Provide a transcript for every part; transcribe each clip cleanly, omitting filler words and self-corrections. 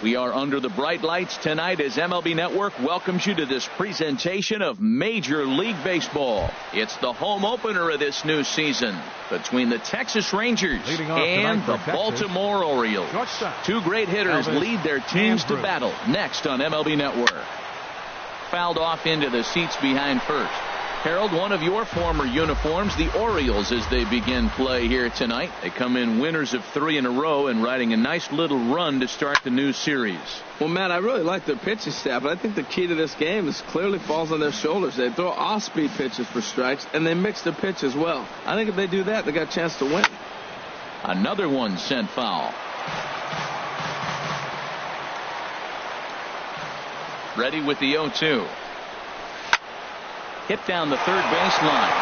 We are under the bright lights tonight as MLB Network welcomes you to this presentation of Major League Baseball. It's the home opener of this new season between the Texas Rangers and the Baltimore Orioles. Two great hitters lead their teams to battle next on MLB Network. Fouled off into the seats behind first. Harold, one of your former uniforms, the Orioles, as they begin play here tonight. They come in winners of 3 in a row and riding a nice little run to start the new series. Well, Matt, I really like their pitching staff, but I think the key to this game is clearly falls on their shoulders. They throw off-speed pitches for strikes, and they mix their pitch as well. I think if they do that, they got a chance to win. Another one sent foul. Ready with the 0-2. Hit down the third baseline.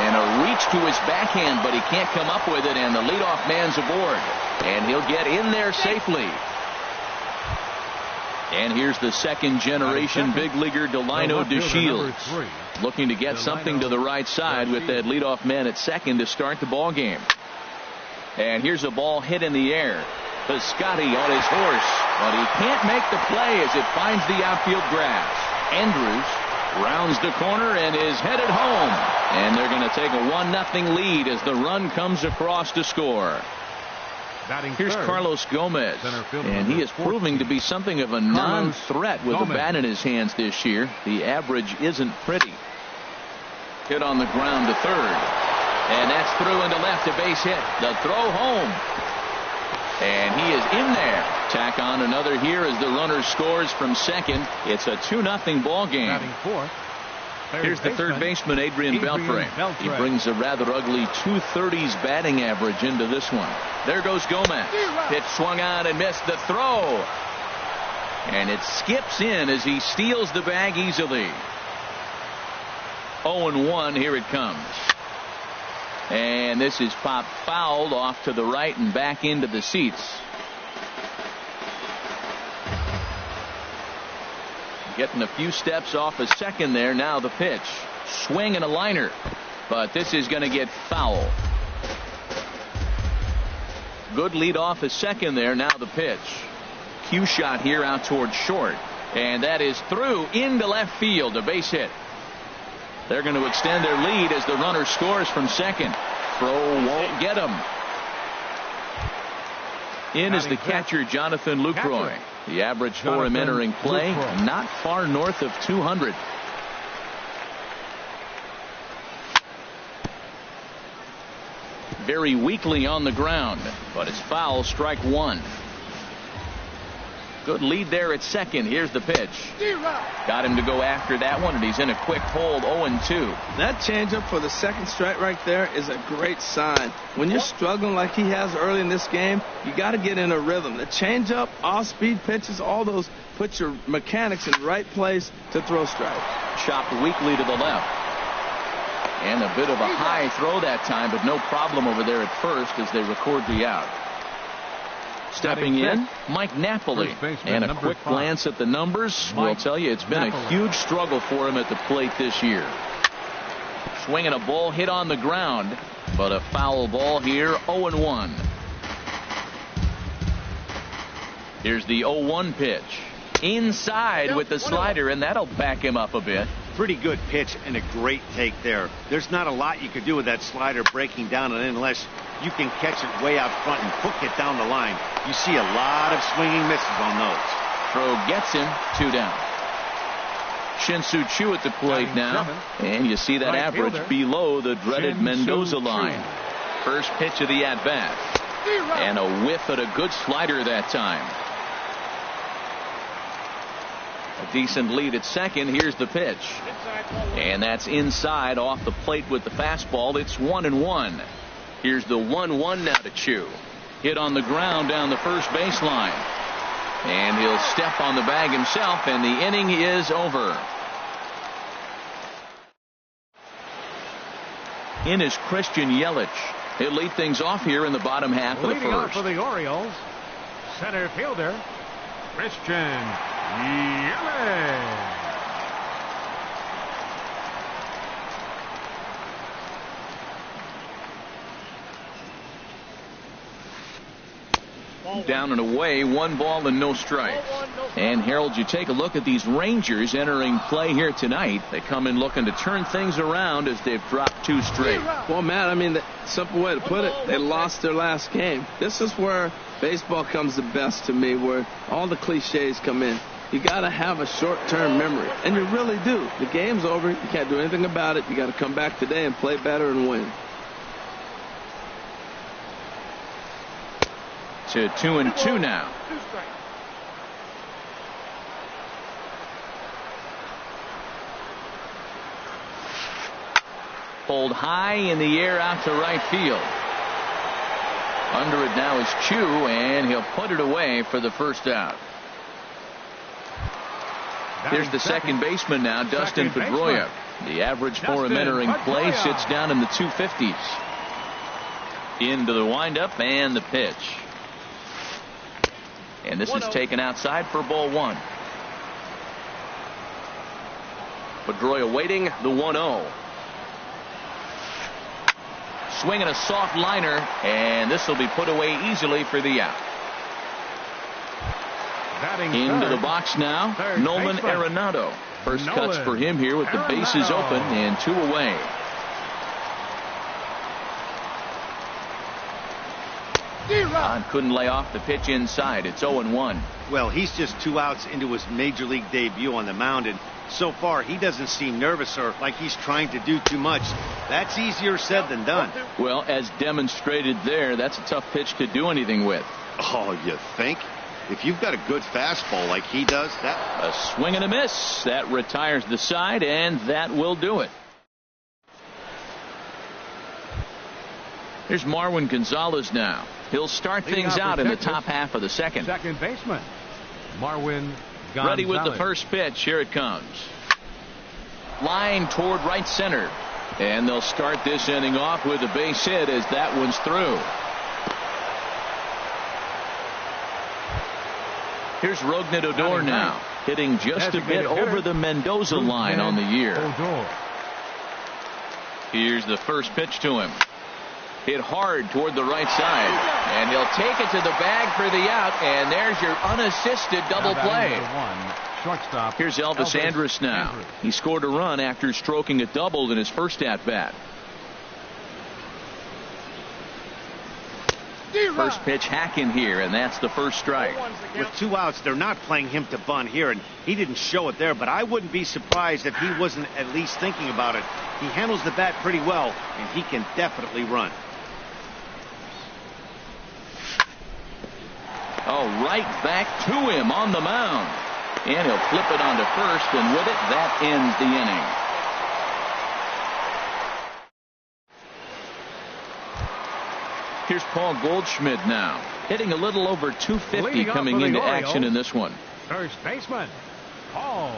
And a reach to his backhand, but he can't come up with it, and the leadoff man's aboard. And he'll get in there safely. And here's the second-generation big leaguer Delino DeShields, looking to get something to the right side with that leadoff man at second to start the ball game. And here's a ball hit in the air. Piscotty on his horse, but he can't make the play as it finds the outfield grass. Andrews rounds the corner and is headed home. And they're going to take a 1-0 lead as the run comes across to score. Here's Carlos Gomez, and he is proving to be something of a non-threat with the bat in his hands this year. The average isn't pretty. Hit on the ground to third. And that's through into left, a base hit. The throw home. And he is in there. Tack on another here as the runner scores from second. It's a 2-0 ball game. Here's the third baseman, Adrian Beltre. He brings a rather ugly 230s batting average into this one. There goes Gomez. Pitch swung on and missed the throw. And it skips in as he steals the bag easily. 0-1, here it comes. And this is popped fouled off to the right and back into the seats. Getting a few steps off a second there. Now the pitch. Swing and a liner. But this is going to get foul. Good lead off a second there. Now the pitch. Cue shot here out towards short. And that is through into left field. A base hit. They're going to extend their lead as the runner scores from second. Throw won't get him. In is the catcher, Jonathan Lucroy. The average for him entering play, not far north of 200. Very weakly on the ground, but it's foul, strike one. Good lead there at second. Here's the pitch. Got him to go after that one, and he's in a quick hold, 0-2. That changeup for the second strike right there is a great sign. When you're struggling like he has early in this game, you got to get in a rhythm. The changeup, off-speed pitches, all those put your mechanics in the right place to throw strike. Chopped weakly to the left. And a bit of a high throw that time, but no problem over there at first as they record the out. Stepping in, Mike Napoli, and a quick glance at the numbers will tell you it's been a huge struggle for him at the plate this year. Swinging a ball hit on the ground, but a foul ball here, 0-1. Here's the 0-1 pitch. Inside with the slider, and that'll back him up a bit. Pretty good pitch and a great take there. There's not a lot you could do with that slider breaking down and in unless you can catch it way out front and hook it down the line. You see a lot of swinging misses on those. Throw gets him, 2 down. Shin-Soo Choo at the plate now, and you see that average below the dreaded Mendoza line. First pitch of the at-bat, and a whiff at a good slider that time. A decent lead at second. Here's the pitch, and that's inside off the plate with the fastball. It's 1-1. Here's the 1-1 now to Choo. Hit on the ground down the first baseline. And he'll step on the bag himself, and the inning is over. In is Christian Yelich. He'll lead things off here in the bottom half of the Leading off first. for the Orioles, center fielder, Christian Yelich. Down and away, 1 ball and no strikes. And Harold, you take a look at these Rangers entering play here tonight. They come in looking to turn things around as they've dropped 2 straight. Well, Matt, I mean, the simple way to put it, they lost their last game. This is where baseball comes the best to me, where all the cliches come in. You got to have a short-term memory, and you really do. The game's over. You can't do anything about it. You got to come back today and play better and win. To 2-2 now. Pulled high in the air out to right field. Under it now is Chu, and he'll put it away for the first out. Here's the second baseman now, Dustin Pedroia. The average for him entering play sits down in the 250s. Into the windup and the pitch. And this is taken outside for ball 1. Pedroia waiting, the 1-0. Swinging a soft liner, and this will be put away easily for the out. Into the box now, Nolan Arenado. First cuts for him here with the bases open and 2 away. Ron couldn't lay off the pitch inside. It's 0-1. Well, he's just 2 outs into his major league debut on the mound, and so far he doesn't seem nervous or like he's trying to do too much. That's easier said than done. Well, as demonstrated there, that's a tough pitch to do anything with. Oh, you think? If you've got a good fastball like he does, that... A swing and a miss. That retires the side, and that will do it. Here's Marwin Gonzalez now. He'll start things out in the top half of the second. Second baseman, Marwin Gonzalez. Ready with the first pitch. Here it comes. Line toward right center. And they'll start this inning off with a base hit as that one's through. Here's Rougned Odor now, hitting just a bit over the Mendoza line on the year. Here's the first pitch to him. Hit hard toward the right side, and he'll take it to the bag for the out, and there's your unassisted double play. Here's Elvis Andrus now. He scored a run after stroking a double in his first at-bat. First pitch hacking here, and that's the first strike. With 2 outs, they're not playing him to bunt here, and he didn't show it there, but I wouldn't be surprised if he wasn't at least thinking about it. He handles the bat pretty well, and he can definitely run. Oh, right back to him on the mound. And he'll flip it onto first, and with it, that ends the inning. Here's Paul Goldschmidt now, hitting a little over 250 coming into action in this one. First baseman, Paul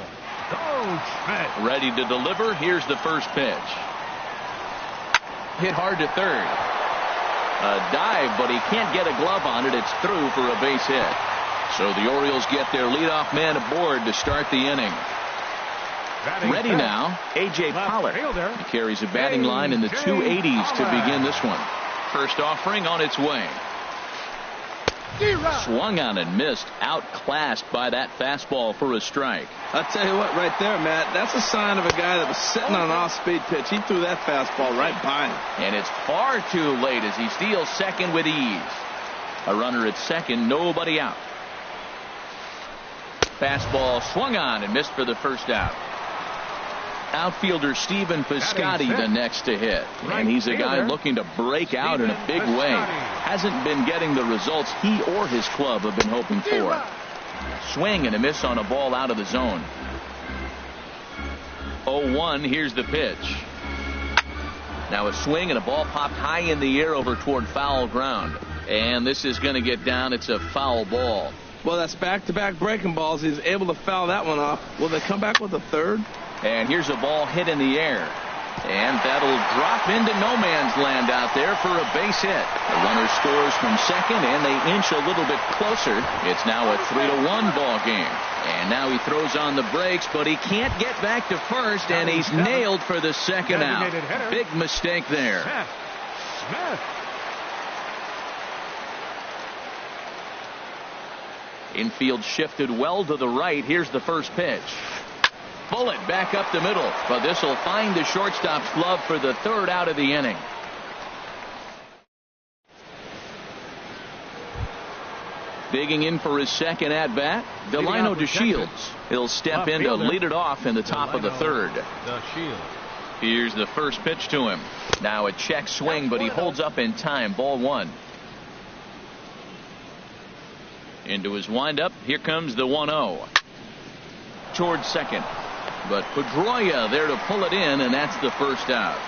Goldschmidt. Ready to deliver. Here's the first pitch. Hit hard to third. A dive, but he can't get a glove on it. It's through for a base hit. So the Orioles get their leadoff man aboard to start the inning. Ready now, A.J. Pollock. He carries a batting line in the 280s to begin this one. First offering on its way. Swung on and missed. Outclassed by that fastball for a strike. I'll tell you what, right there, Matt, that's a sign of a guy that was sitting on an off-speed pitch. He threw that fastball right by him. And it's far too late as he steals second with ease. A runner at second, nobody out. Fastball swung on and missed for the first out. Outfielder Stephen Piscotty the next to hit. And he's a guy looking to break out in a big way. Hasn't been getting the results he or his club have been hoping for. Swing and a miss on a ball out of the zone. 0-1. Here's the pitch. Now a swing and a ball popped high in the air over toward foul ground. And this is going to get down. It's a foul ball. Well, that's back-to-back breaking balls. He's able to foul that one off. Will they come back with a third? And here's a ball hit in the air. And that'll drop into no man's land out there for a base hit. The runner scores from second, and they inch a little bit closer. It's now a 3-1 ball game. And now he throws on the brakes, but he can't get back to first, and he's nailed for the second out. Big mistake there. Infield shifted well to the right. Here's the first pitch. Bullet back up the middle, but this will find the shortstop's glove for the third out of the inning. Digging in for his second at bat, Delino DeShields. He'll step in to lead it off in the top of the third. Here's the first pitch to him. Now a check swing, but he holds up in time. Ball one. Into his windup. Here comes the 1-0. Towards second. But Pedroia there to pull it in, and that's the first out.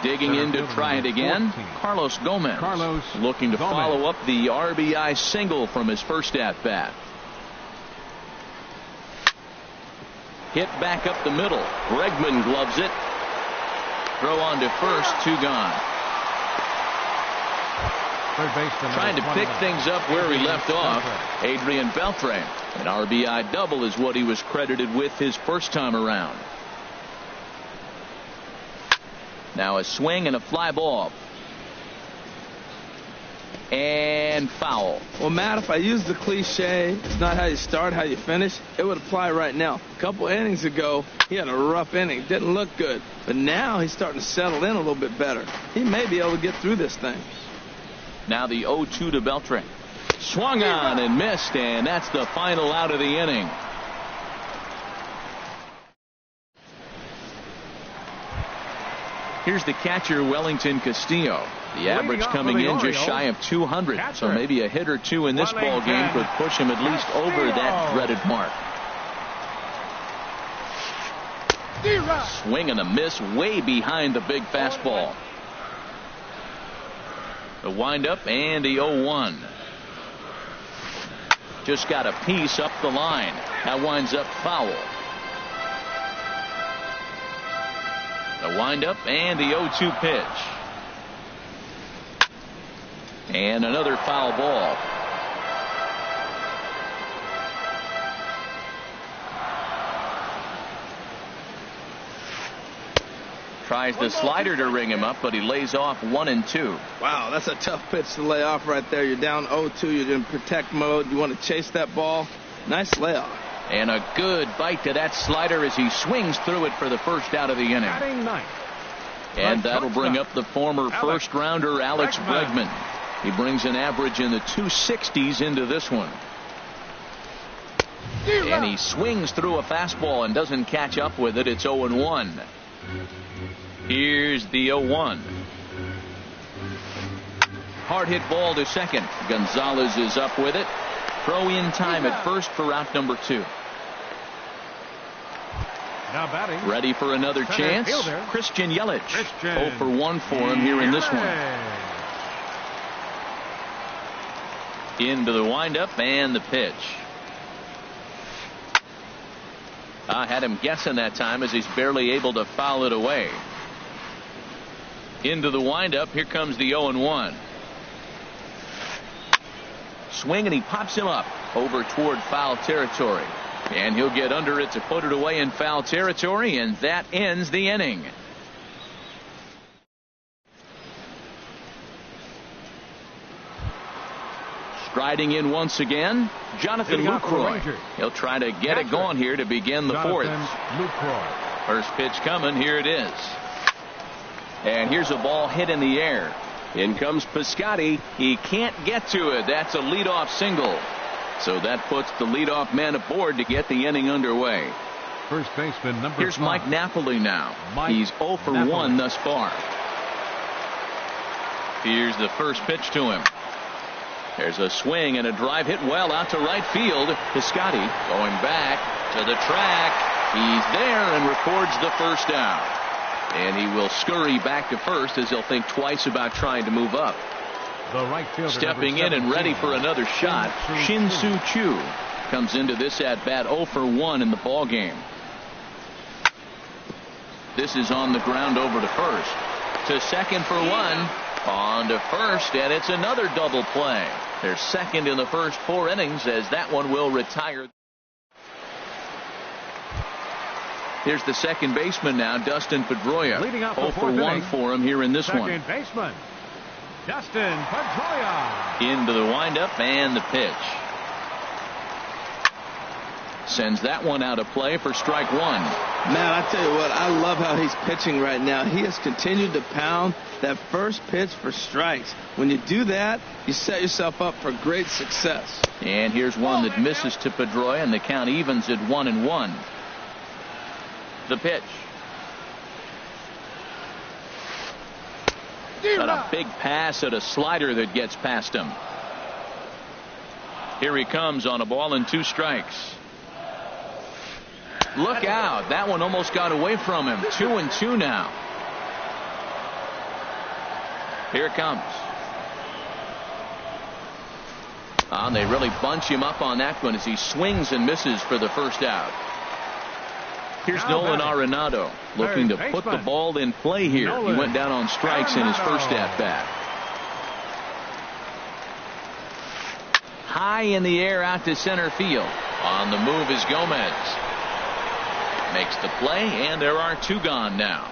Digging in to try it again, Carlos Gomez. Looking to follow up the RBI single from his first at bat. Hit back up the middle. Bregman gloves it. Throw on to first, 2 gone. Trying to pick things up where he left off, Adrian Beltre. An RBI double is what he was credited with his first time around. Now a swing and a fly ball. And foul. Well, Matt, if I use the cliche, it's not how you start, how you finish, it would apply right now. A couple innings ago, he had a rough inning. Didn't look good. But now he's starting to settle in a little bit better. He may be able to get through this thing. Now the 0-2 to Beltre. Swung on and missed, and that's the final out of the inning. Here's the catcher, Wellington Castillo. The average coming in just shy of 200, so maybe a hit or two in this ball game could push him at least over that dreaded mark. Swing and a miss way behind the big fastball. The windup and the 0-1. Just got a piece up the line. That winds up foul. The windup and the 0-2 pitch. And another foul ball. Tries the slider to ring him up, but he lays off 1-2. Wow, that's a tough pitch to lay off right there. You're down 0-2. You're in protect mode. You want to chase that ball. Nice layoff. And a good bite to that slider as he swings through it for the first out of the inning. And that'll bring up the former first-rounder Alex Bregman. He brings an average in the 260s into this one. And he swings through a fastball and doesn't catch up with it. It's 0-1. Here's the 0-1. Hard hit ball to second. Gonzalez is up with it. Throw in time at first for out number 2. Now batting. Ready for another chance. Christian Yelich. 0 for 1 for him here in this one. Into the windup and the pitch. I had him guessing that time as he's barely able to foul it away. Into the windup. Here comes the 0-1. Swing and he pops him up over toward foul territory. And he'll get under it to put it away in foul territory, and that ends the inning. Striding in once again, Jonathan Lucroy. He'll try to get it going here to begin the fourth. First pitch coming. Here it is. And here's a ball hit in the air. In comes Piscotty. He can't get to it. That's a leadoff single. So that puts the leadoff man aboard to get the inning underway. First baseman number 5. Here's Mike Napoli now. He's 0 for 1 thus far. Here's the first pitch to him. There's a swing and a drive hit well out to right field. Piscotty going back to the track. He's there and records the first out. And he will scurry back to first as he'll think twice about trying to move up. The right fielder, stepping in and ready for another shot, Shin-Soo Choo comes into this at bat 0 for 1 in the ball game. This is on the ground over to first. To second for 1. On to first, and it's another double play. They're second in the first 4 innings as that one will retire. Here's the second baseman now, Dustin Pedroia. 0 for 1 for him here in this one. Second baseman, Dustin Pedroia. Into the windup and the pitch. Sends that one out of play for strike one. Man, I tell you what, I love how he's pitching right now. He has continued to pound that first pitch for strikes. When you do that, you set yourself up for great success. And here's one that misses to Pedroia, and the count evens at 1-1. The pitch. Got a big pass at a slider that gets past him. Here he comes on a ball and 2 strikes. Look out. That one almost got away from him. 2-2 now. Here it comes. And they really bunch him up on that one as he swings and misses for the first out. Here's Nolan Arenado looking to put the ball in play here. He went down on strikes in his first at-bat. High in the air out to center field. On the move is Gomez. Makes the play, and there are 2 gone now.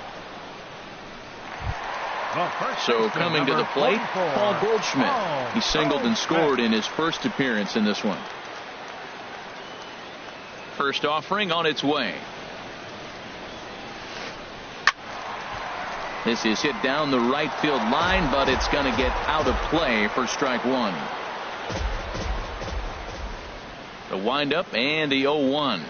So coming to the plate, Paul Goldschmidt. He singled and scored in his first appearance in this one. First offering on its way. This is hit down the right field line, but it's going to get out of play for strike one. The windup and the 0-1.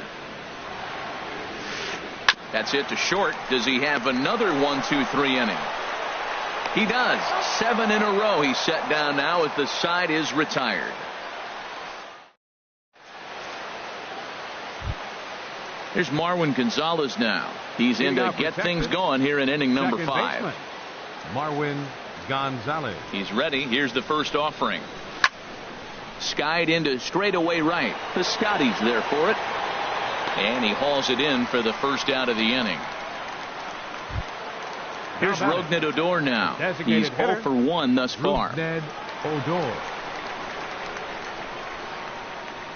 That's it to short. Does he have another 1-2-3 inning? He does. 7 in a row he's set down now as the side is retired. Here's Marwin Gonzalez now. He's in to get things going here in inning number 5. Marwin Gonzalez. He's ready. Here's the first offering. Skied into straightaway right. Piscotty's there for it. And he hauls it in for the first out of the inning. Here's Rougned Odor now. He's 0 for 1 thus far. Odor.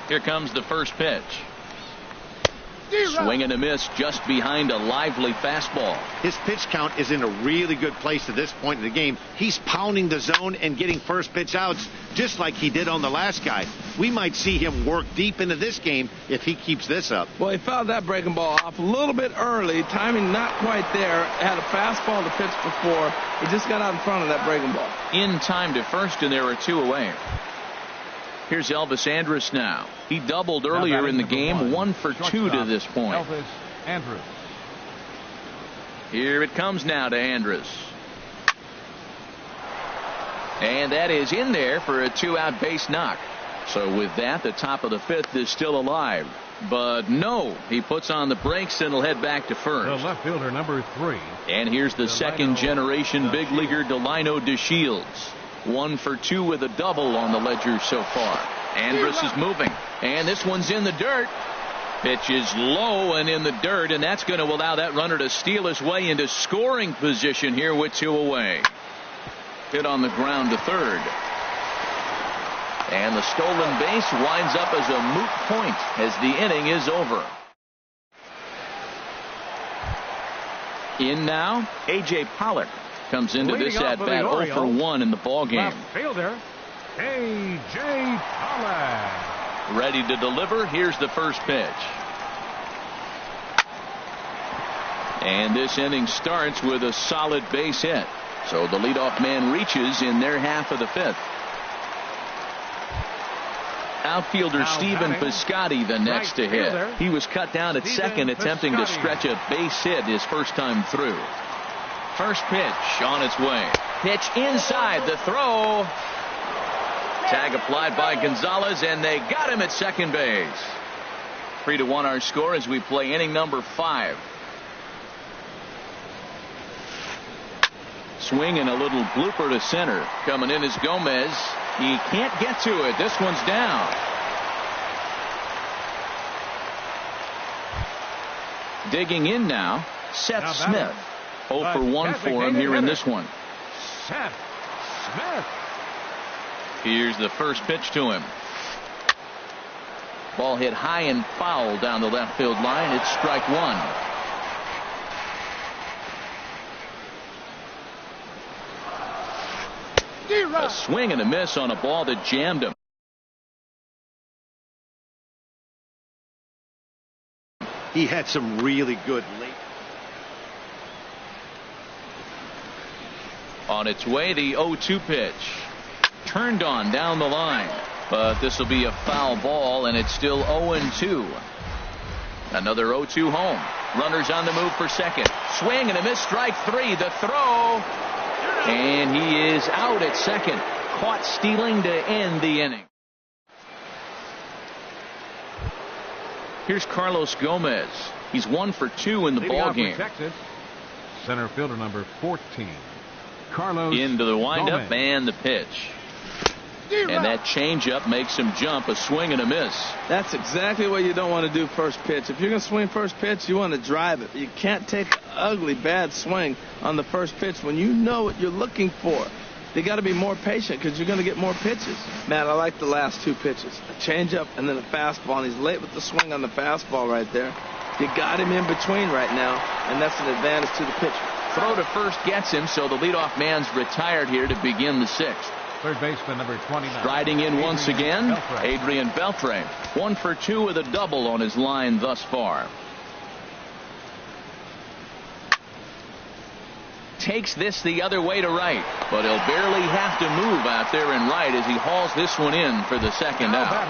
Here comes the first pitch. Swing and a miss just behind a lively fastball. His pitch count is in a really good place at this point in the game. He's pounding the zone and getting first pitch outs just like he did on the last guy. We might see him work deep into this game if he keeps this up. Well, he fouled that breaking ball off a little bit early. Timing not quite there. Had a fastball to pitch before. He just got out in front of that breaking ball. In time to first, and there are 2 away. Here's Elvis Andrus now. He doubled earlier in the game, 1 for 2 to this point. Elvis Andrus. Here it comes now to Andrus. And that is in there for a 2-out base knock. So with that, the top of the 5th is still alive. But no, he puts on the brakes and will head back to first. The left fielder, number 3. And here's the second-generation big leaguer Delino DeShields. 1 for 2 with a double on the ledger so far. Andrus is moving, and this one's in the dirt. Pitch is low and in the dirt, and that's going to allow that runner to steal his way into scoring position here with 2 away. Hit on the ground to third. And the stolen base winds up as a moot point as the inning is over. In now, A.J. Pollock comes into this at bat 0 for 1 in the ball game. Left fielder A.J. Pollock. Ready to deliver. Here's the first pitch. And this inning starts with a solid base hit. So the leadoff man reaches in their half of the 5th. Outfielder Stephen Piscotty the next to hit. He was cut down at second attempting to stretch a base hit his first time through. First pitch on its way. Pitch inside the throw. Tag applied by Gonzalez, and they got him at second base. 3-1 our score as we play inning number 5. Swing and a little blooper to center. Coming in is Gomez. He can't get to it. This one's down. Digging in now, Seth Smith. 0 for 1 for him here in this one. Seth Smith. Here's the first pitch to him. Ball hit high and foul down the left field line. It's strike 1. A swing and a miss on a ball that jammed him. He had some really good late. On its way, the 0-2 pitch. Turned on down the line. But this will be a foul ball, and it's still 0-2. Another 0-2 home. Runners on the move for second. Swing and a miss. Strike three. The throw. And he is out at second. Caught stealing to end the inning. Here's Carlos Gomez. He's 1 for 2 in the ball game. Center fielder number 14. Carlos into the windup Gomez. And the pitch. And that changeup makes him jump. A swing and a miss. That's exactly what you don't want to do first pitch. If you're going to swing first pitch, you want to drive it. You can't take an ugly, bad swing on the first pitch when you know what you're looking for. You got to be more patient because you're going to get more pitches. Matt, I like the last 2 pitches. A changeup and then a fastball. And he's late with the swing on the fastball right there. You got him in between right now, and that's an advantage to the pitcher. Throw to first gets him, so the leadoff man's retired here to begin the 6th. Third baseman number 29. Riding in once again, Beltre. Adrian Beltre. 1 for 2 with a double on his line thus far. Takes this the other way to right, but he'll barely have to move out there in right as he hauls this one in for the second out.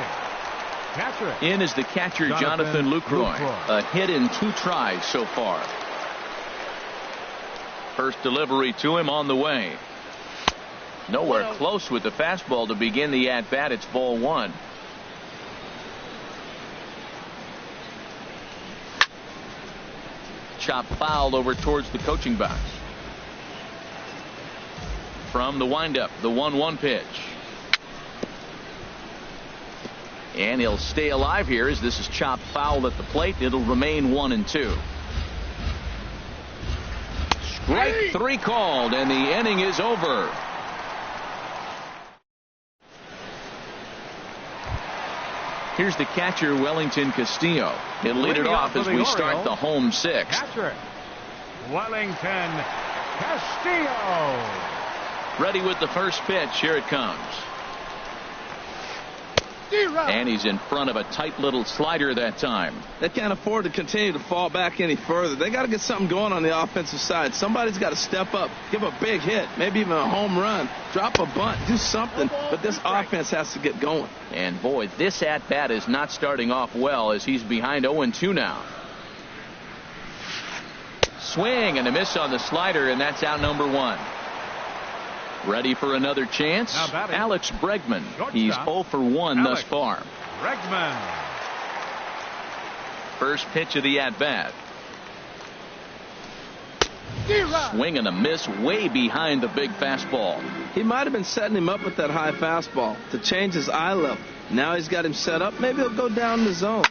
Catcher. In is the catcher, Jonathan Lucroy. A hit in 2 tries so far. First delivery to him on the way. Nowhere close with the fastball to begin the at-bat. It's ball 1. Chop fouled over towards the coaching box. From the windup, the 1-1 pitch. And he'll stay alive here as this is chopped foul at the plate. It'll remain 1-2. Strike 3 called, and the inning is over. Here's the catcher, Wellington Castillo. He'll lead it off as we start the home 6th. Catcher, Wellington Castillo. Ready with the first pitch. Here it comes. And he's in front of a tight little slider that time. They can't afford to continue to fall back any further. They got to get something going on the offensive side. Somebody's got to step up, give a big hit, maybe even a home run, drop a bunt, do something. But this offense has to get going. And boy, this at-bat is not starting off well as he's behind 0-2 now. Swing and a miss on the slider, and that's out number 1. Ready for another chance? Alex Bregman. He's 0 for 1 thus far. Bregman. First pitch of the at-bat. Swing and a miss way behind the big fastball. He might have been setting him up with that high fastball to change his eye level. Now he's got him set up. Maybe he'll go down the zone.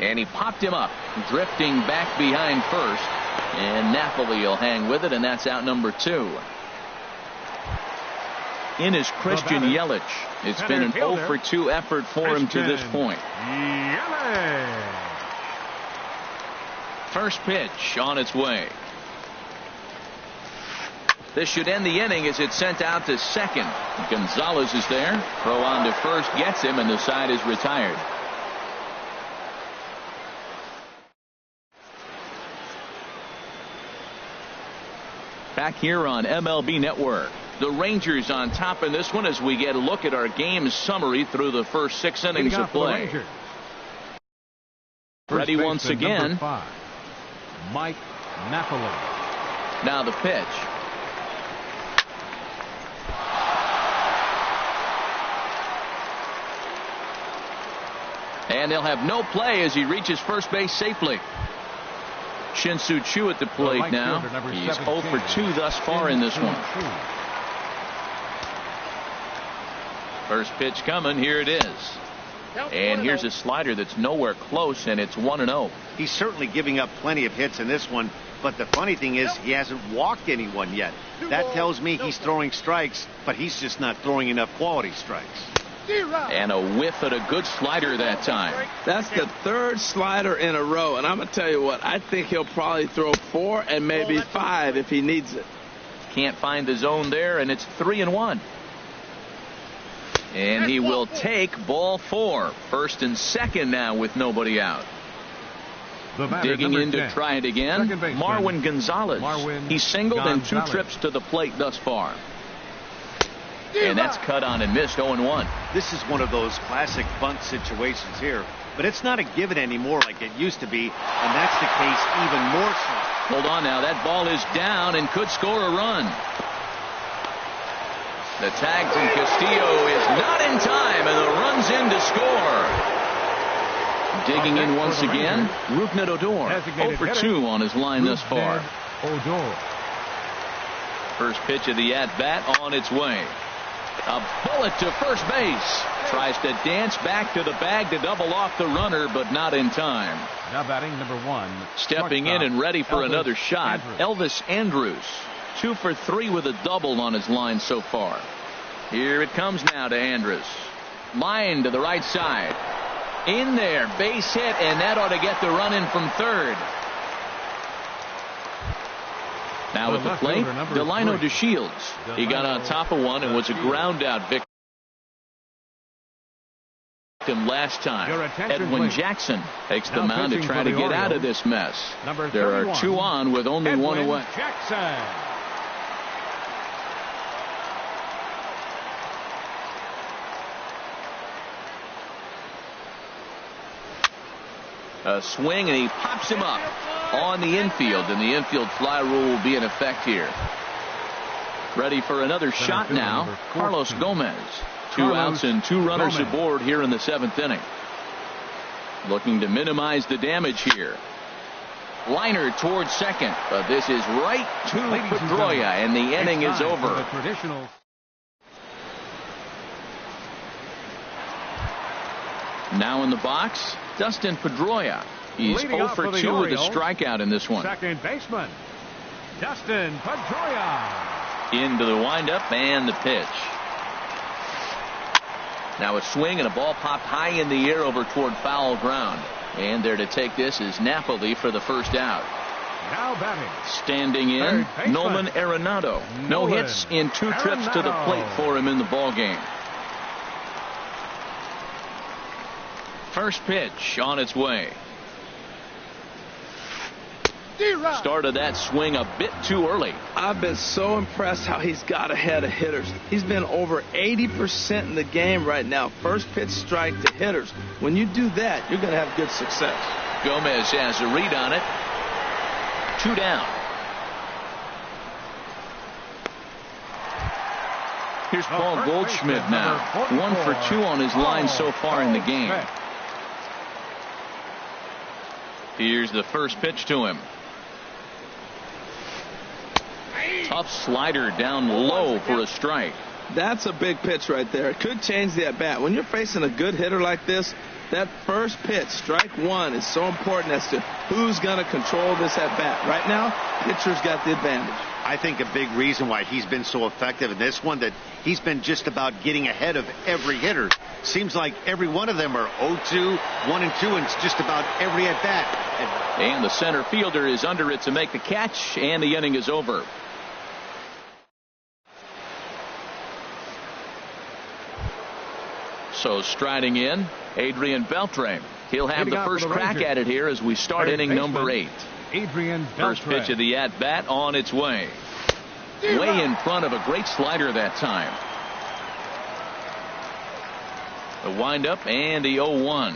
And he popped him up, drifting back behind first. And Napoli will hang with it, and that's out number 2. In is Christian Yelich. It's been an 0 for 2 effort for him to this point. First pitch on its way. This should end the inning as it's sent out to second. Gonzalez is there. Throw on to first gets him, and the side is retired. Back here on MLB Network. The Rangers on top in this one as we get a look at our game summary through the first 6 innings of play. Ready once again. 5, Mike Napoli. Now the pitch. And they'll have no play as he reaches first base safely. Shin-Soo Choo at the plate now. He's 0 for 2 thus far in this one. First pitch coming. Here it is. And here's a slider that's nowhere close, and it's 1-0. He's certainly giving up plenty of hits in this one, but the funny thing is he hasn't walked anyone yet. That tells me he's throwing strikes, but he's just not throwing enough quality strikes. And a whiff at a good slider that time. That's the 3rd slider in a row, and I'm going to tell you what, I think he'll probably throw 4 and maybe 5 if he needs it. Can't find the zone there, and it's 3-1. And he will take ball 4. First and second now with nobody out. Digging in to try it again, Marwin Gonzalez. He's singled and 2 trips to the plate thus far. And that's cut on and missed. 0-1. This is one of those classic bunt situations here, but it's not a given anymore like it used to be, and that's the case even more so. Hold on now. That ball is down and could score a run. The tag from Castillo is not in time, and the run's in to score. Digging in once again, Rougned Odor. 0 for 2 on his line thus far. First pitch of the at-bat on its way. A bullet to first base. Tries to dance back to the bag to double off the runner, but not in time. Now batting number 1. Stepping in and ready for another shot, Elvis Andrus. 2 for 3 with a double on his line so far. Here it comes now to Andrus. Line to the right side. In there, base hit, and that ought to get the run in from third. Now at the plate, Delino DeShields. He got on top of one and was a ground out victim last time. Edwin Jackson takes the mound to try to get out of this mess. There are 2 on with only 1 away. A swing, and he pops him up on the infield, and the infield fly rule will be in effect here. Ready for another shot now, Carlos Gomez. 2 outs and 2 runners aboard here in the 7th inning. Looking to minimize the damage here. Liner towards second, but this is right to Pedroia, and the inning is over. Now in the box, Dustin Pedroia. He's 0 for 2 with a strikeout in this one. Second baseman, Dustin Pedroia. Into the windup and the pitch. Now a swing and a ball popped high in the air over toward foul ground. And there to take this is Napoli for the first out. Now batting. Standing in, Nolan Arenado. No hits in 2 trips to the plate for him in the ball game. First pitch on its way. Started that swing a bit too early. I've been so impressed how he's got ahead of hitters. He's been over 80% in the game right now. First pitch strike to hitters. When you do that, you're going to have good success. Gomez has a read on it. 2 down. Here's Paul Goldschmidt now. 1 for 2 on his line so far in the game. Here's the first pitch to him. Tough slider down low for a strike. That's a big pitch right there. It could change the at-bat. When you're facing a good hitter like this, that first pitch, strike 1, is so important as to who's going to control this at-bat. Right now, pitcher's got the advantage. I think a big reason why he's been so effective in this one, that he's been just about getting ahead of every hitter. Seems like every one of them are 0-2, 1-2, and it's just about every at-bat. And the center fielder is under it to make the catch, and the inning is over. So striding in, Adrian Beltre. He'll have the first crack at it here as we start inning number 8. Adrian First pitch of the at-bat on its way. Way in front of a great slider that time. The windup and the 0-1.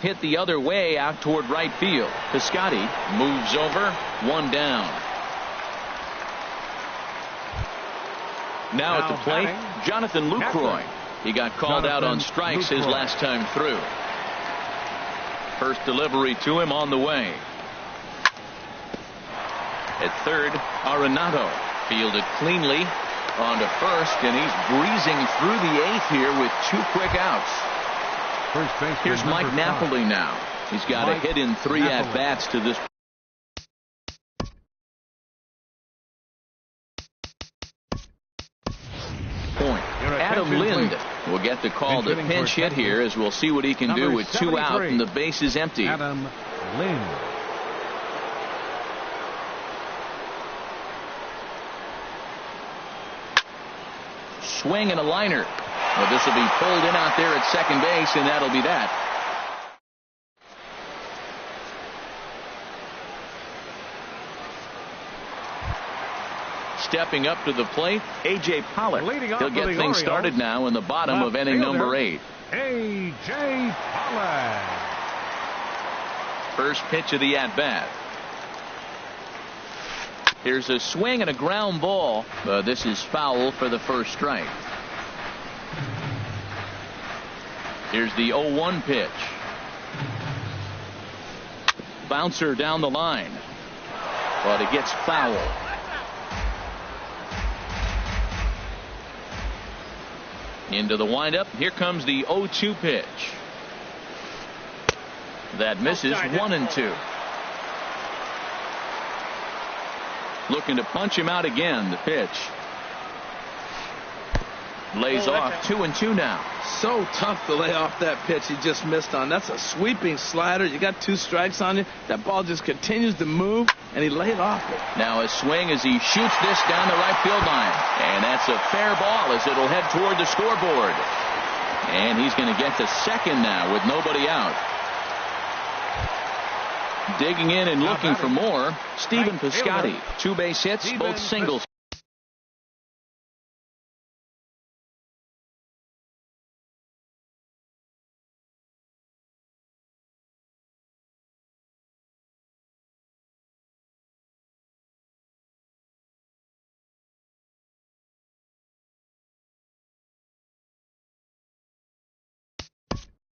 Hit the other way out toward right field. Piscotty moves over. 1 down. Now at the plate, Jonathan Lucroy. He got called out on strikes his last time through. First delivery to him on the way. At third, Arenado fielded cleanly on to first, and he's breezing through the 8th here with 2 quick outs. Here's Mike Napoli now. He's got a hit in 3 at-bats to this point. Adam Lind will get the call to pinch hit here, as we'll see what he can do with 2 out and the base is empty. Adam Lind. Swing and a liner. Well, this will be pulled in out there at second base, and that'll be that. stepping up to the plate, A.J. Pollock. He'll get things started now in the bottom of inning number 8. A.J. Pollock. First pitch of the at-bat. Here's a swing and a ground ball. This is foul for the first strike. Here's the 0-1 pitch. Bouncer down the line, but it gets foul. Into the windup. Here comes the 0-2 pitch. That misses. 1-2. Looking to punch him out again. The pitch lays off. 2-2 now. So tough to lay off that pitch he just missed on. That's a sweeping slider. You got 2 strikes on you. That ball just continues to move, and he laid off it. Now a swing as he shoots this down the right field line. And that's a fair ball as it'll head toward the scoreboard. And he's going to get to second now with nobody out. Digging in and looking for more, Stephen Piscotty. 2 base hits, both singles.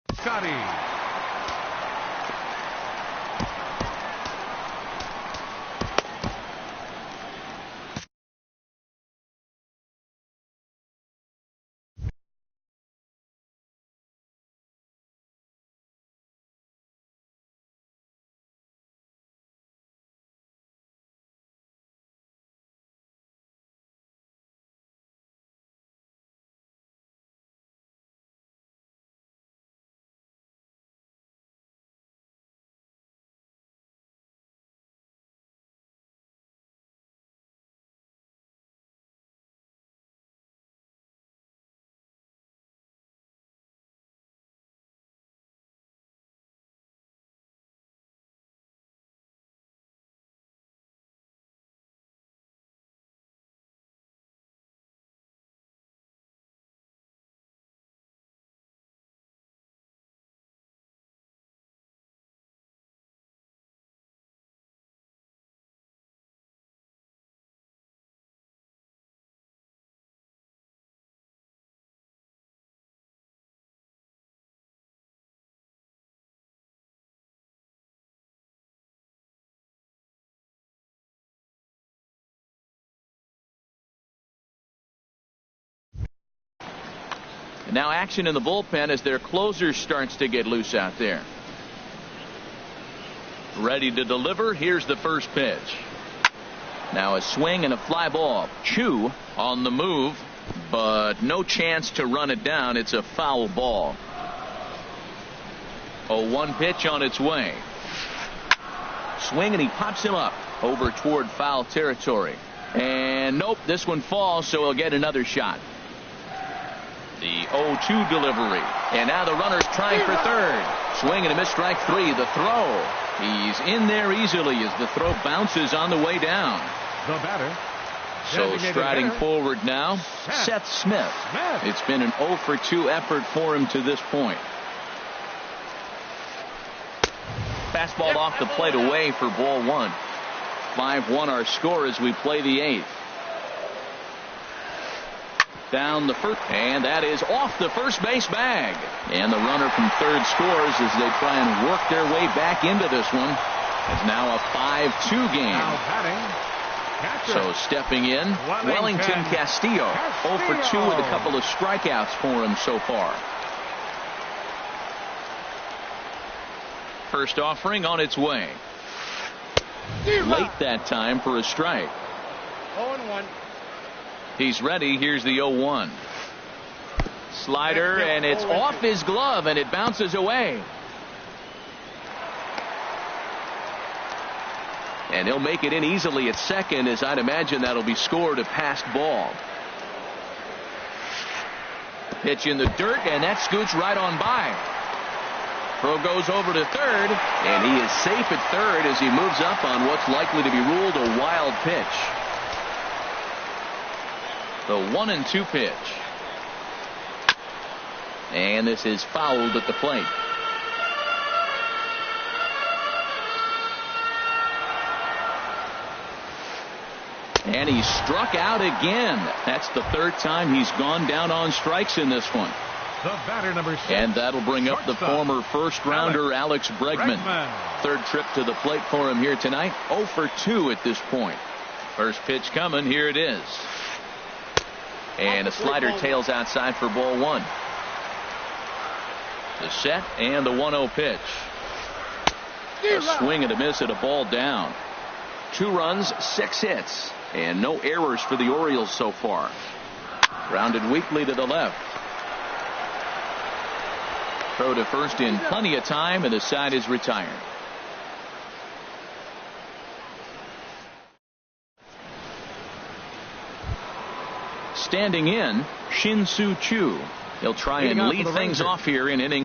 Piscotty. Now action in the bullpen as their closer starts to get loose out there. Ready to deliver. Here's the first pitch. Now a swing and a fly ball. Chu on the move, but no chance to run it down. It's a foul ball. 0-1 pitch on its way. Swing and he pops him up over toward foul territory. And nope, this one falls, so he'll get another shot. The 0-2 delivery. And now the runner's trying for third. Swing and a miss, strike 3. The throw. He's in there easily as the throw bounces on the way down. The batter. So striding forward now, Seth Smith. It's been an 0 for 2 effort for him to this point. Fastball off the plate away for ball 1. 5-1 our score as we play the 8th. Down the first, and that is off the first base bag. And the runner from third scores as they try and work their way back into this one. It's now a 5-2 game. So stepping in, Wellington Castillo. 0 for 2 with a couple of strikeouts for him so far. First offering on its way. Late that time for a strike. 0-1. He's ready. Here's the 0-1. Slider, and it's off his glove, and it bounces away. And he'll make it in easily at second, as I'd imagine that'll be scored a passed ball. Pitch in the dirt, and that scoots right on by. Throw goes over to third, and he is safe at third as he moves up on what's likely to be ruled a wild pitch. The 1-2 pitch. And this is fouled at the plate. And he struck out again. That's the third time he's gone down on strikes in this one. The batter, number 6. And that'll bring up the former first-rounder Alex Bregman. Third trip to the plate for him here tonight. 0 for 2 at this point. First pitch coming. Here it is. And a slider tails outside for ball 1. The set and the 1-0 pitch. A swing and a miss at a ball down. 2 runs, 6 hits, and no errors for the Orioles so far. Grounded weakly to the left. Throw to first in plenty of time, and the side is retired. Standing in, Shin-Soo Choo. He'll try and lead things off here in inning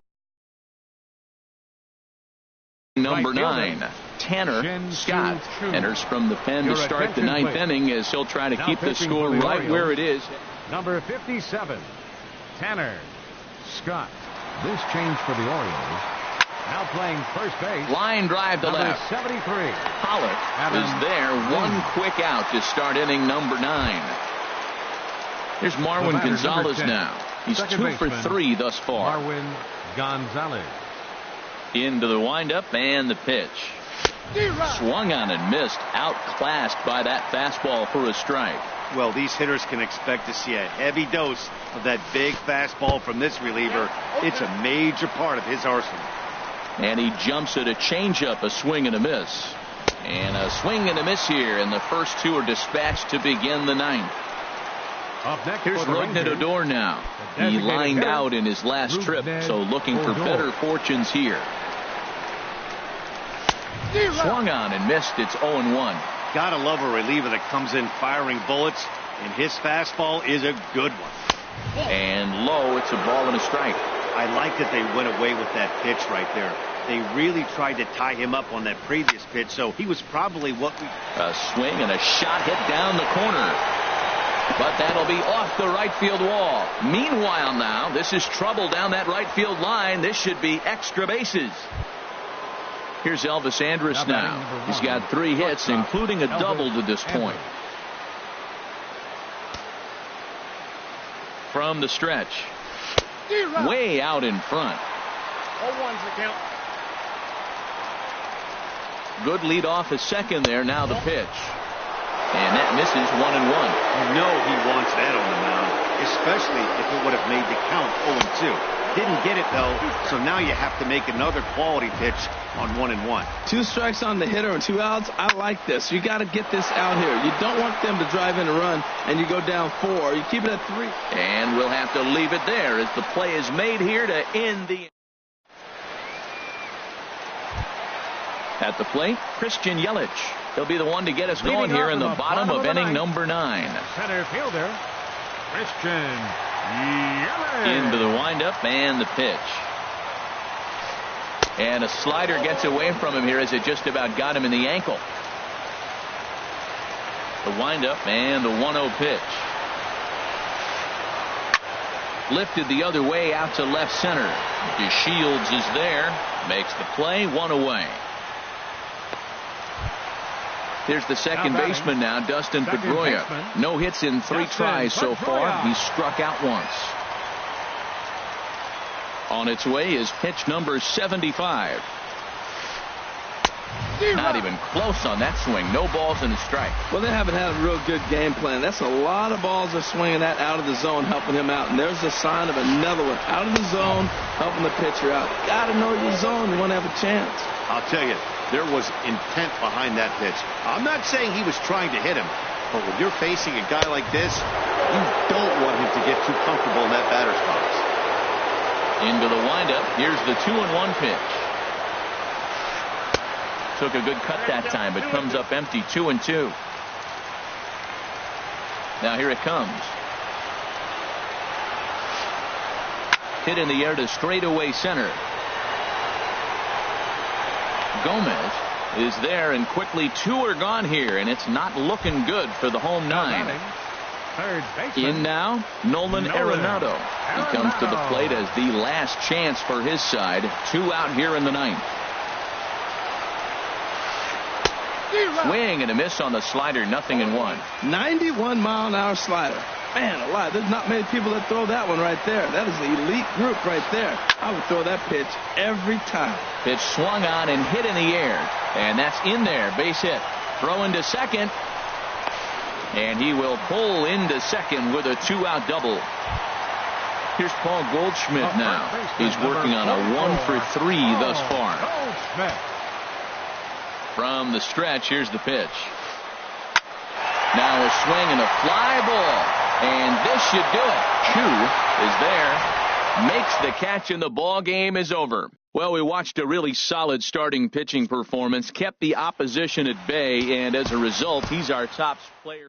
number 9. Tanner Scott enters from the pen to start the 9th inning, as he'll try to keep the score right where it is. Number 57, Tanner Scott. This change for the Orioles. Now playing first base. Line drive to left. 73. Pollock is there. One quick out to start inning number 9. Here's Marwin Gonzalez now. He's 2 for 3 thus far. Marwin Gonzalez. Into the windup and the pitch. Swung on and missed. Outclassed by that fastball for a strike. Well, these hitters can expect to see a heavy dose of that big fastball from this reliever. It's a major part of his arsenal. And he jumps at a changeup, a swing and a miss. And a swing and a miss here, and the first 2 are dispatched to begin the 9th. Up next, here's Rougned Odor now. He lined out in his last trip, so looking for better fortunes here. Swung on and missed. It's 0-1. Gotta love a reliever that comes in firing bullets, and his fastball is a good one. And low, it's a ball and a strike. I like that they went away with that pitch right there. They really tried to tie him up on that previous pitch, so he was probably what we... A swing and a shot hit down the corner. But that'll be off the right field wall. Meanwhile now, this is trouble down that right field line. This should be extra bases. Here's Elvis Andrus now. He's got 3 hits, including a double to this point. From the stretch. Way out in front. Good lead off at second there. Now the pitch. And that misses 1-1. You know he wants that on the mound, especially if it would have made the count 0-2. Didn't get it, though, so now you have to make another quality pitch on 1-1. 2 strikes on the hitter and 2 outs. I like this. You got to get this out here. You don't want them to drive in a run and you go down 4. You keep it at 3. And we'll have to leave it there as the play is made here to end the... At the plate, Christian Yelich. He'll be the one to get us going here in the bottom of inning number 9. Center fielder, Christian Yelich. Into the windup and the pitch. And a slider gets away from him here as it just about got him in the ankle. The windup and the 1-0 pitch. Lifted the other way out to left center. DeShields is there. Makes the play. 1 away. Here's the second baseman now, Dustin Pedroia. No hits in 3 tries so far. He's struck out once. On its way is pitch number 75. Not even close on that swing. No balls and a strike. Well, they haven't had a real good game plan. That's a lot of balls they're swinging at out of the zone, helping him out. And there's a sign of another one out of the zone, helping the pitcher out. Got to know your zone. You want to have a chance. I'll tell you, there was intent behind that pitch. I'm not saying he was trying to hit him, but when you're facing a guy like this, you don't want him to get too comfortable in that batter's box. Into the windup. Here's the 2-1 pitch. Took a good cut that time, but comes up empty. 2-2. Now here it comes. Hit in the air to straightaway center. Gomez is there, and quickly 2 are gone here, and it's not looking good for the home 9. Third baseman. In now, Nolan Arenado. He comes to the plate as the last chance for his side. 2 out here in the 9th. Swing and a miss on the slider, 0-1. 91-mile-an-hour slider. Man alive, there's not many people that throw that one right there. That is the elite group right there. I would throw that pitch every time. Pitch swung on and hit in the air. And that's in there, base hit. Throw into second. And he will pull into second with a 2-out double. Here's Paul Goldschmidt now. He's working on a 1-for-3 thus far. From the stretch, here's the pitch. Now a swing and a fly ball. And this should do it. Chu is there. Makes the catch and the ball game is over. Well, we watched a really solid starting pitching performance. Kept the opposition at bay. And as a result, he's our top player.